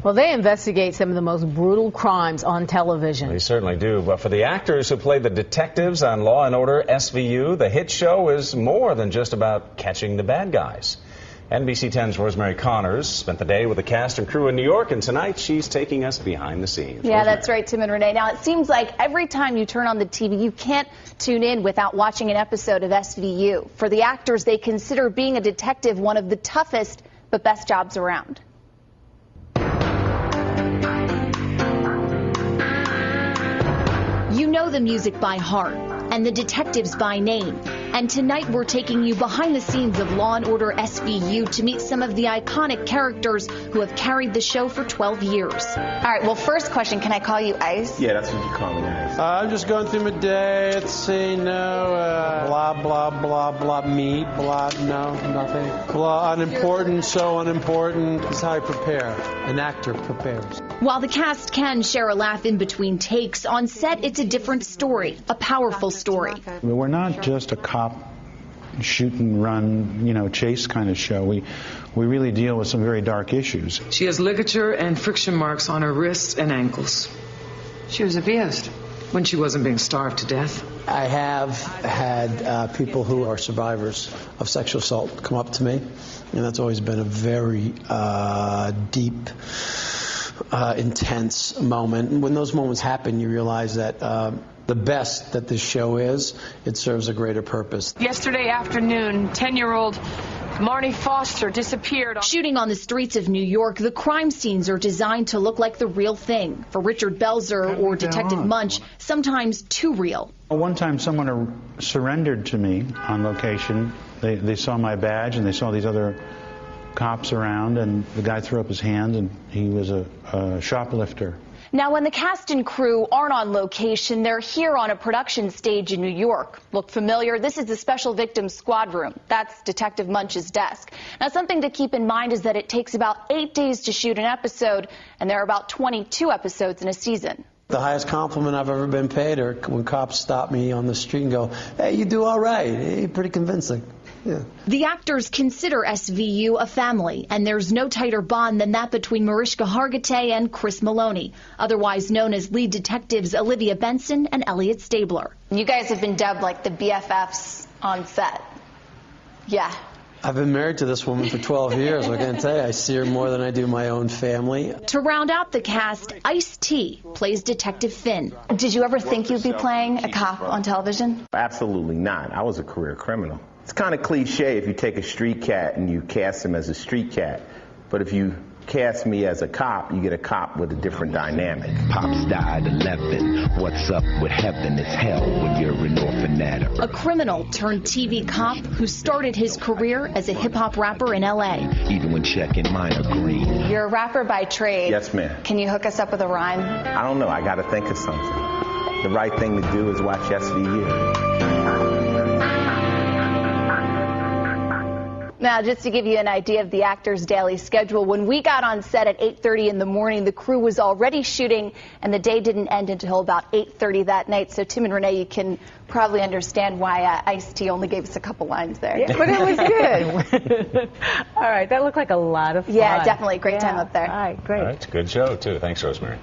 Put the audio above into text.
Well, they investigate some of the most brutal crimes on television. They certainly do. But for the actors who played the detectives on Law & Order SVU, the hit show is more than just about catching the bad guys. NBC 10's Rosemary Connors spent the day with the cast and crew in New York, and tonight she's taking us behind the scenes. Yeah, Rosemary. That's right, Tim and Renee. Now, it seems like every time you turn on the TV, you can't tune in without watching an episode of SVU. For the actors, they consider being a detective one of the toughest but best jobs around. You know the music by heart and the detectives by name. And tonight we're taking you behind the scenes of Law & Order SVU to meet some of the iconic characters who have carried the show for 12 years. All right, well, first question, can I call you Ice? Yeah, that's what you call me, Ice. I'm just going through my day. Let's see, blah, blah, blah, blah, me, blah, no, nothing. Blah, unimportant, so unimportant. This is how I prepare. An actor prepares. While the cast can share a laugh in between takes, on set it's a different story, a powerful story. We're not just a cop shoot and run, chase kind of show. We really deal with some very dark issues. She has ligature and friction marks on her wrists and ankles. She was abused when she wasn't being starved to death. I have had people who are survivors of sexual assault come up to me, and that's always been a very deep, intense moment. And when those moments happen, you realize that the best that this show is, it serves a greater purpose. Yesterday afternoon, 10-year-old Marnie Foster disappeared. Shooting on the streets of New York, the crime scenes are designed to look like the real thing. For Richard Belzer or Detective Munch, sometimes too real. One time someone surrendered to me on location. They saw my badge and they saw these other cops around, and the guy threw up his hand, and he was a shoplifter. Now, when the cast and crew aren't on location, they're here on a production stage in New York. Look familiar? This is the Special Victims Squad room. That's Detective Munch's desk. Now, something to keep in mind is that it takes about 8 days to shoot an episode, and there are about 22 episodes in a season. The highest compliment I've ever been paid are when cops stop me on the street and go, "Hey, you do all right. Hey, pretty convincing." Yeah. The actors consider SVU a family, and there's no tighter bond than that between Mariska Hargitay and Chris Maloney, otherwise known as lead detectives Olivia Benson and Elliot Stabler. You guys have been dubbed like the BFFs on set. Yeah. I've been married to this woman for 12 years. I can't tell you, I see her more than I do my own family. To round out the cast, Ice-T plays Detective Finn. Did you ever think you'd be playing a cop on television? Absolutely not. I was a career criminal. It's kind of cliche if you take a street cat and you cast him as a street cat, but if you cast me as a cop, you get a cop with a different dynamic. Pops died 11. What's up with heaven is hell when you're an orphan at her. A criminal turned TV cop who started his career as a hip-hop rapper in L.A. Even when checking minor green. You're a rapper by trade. Yes, ma'am. Can you hook us up with a rhyme? I don't know. I got to think of something. The right thing to do is watch SVU. Now, just to give you an idea of the actors' daily schedule, when we got on set at 8:30 in the morning, the crew was already shooting, and the day didn't end until about 8:30 that night. So, Tim and Renee, you can probably understand why Ice-T only gave us a couple lines there. Yeah, but it was good. All right, that looked like a lot of fun. Yeah, definitely. Great time up there. All right, great. All right, it's a good show, too. Thanks, Rosemary.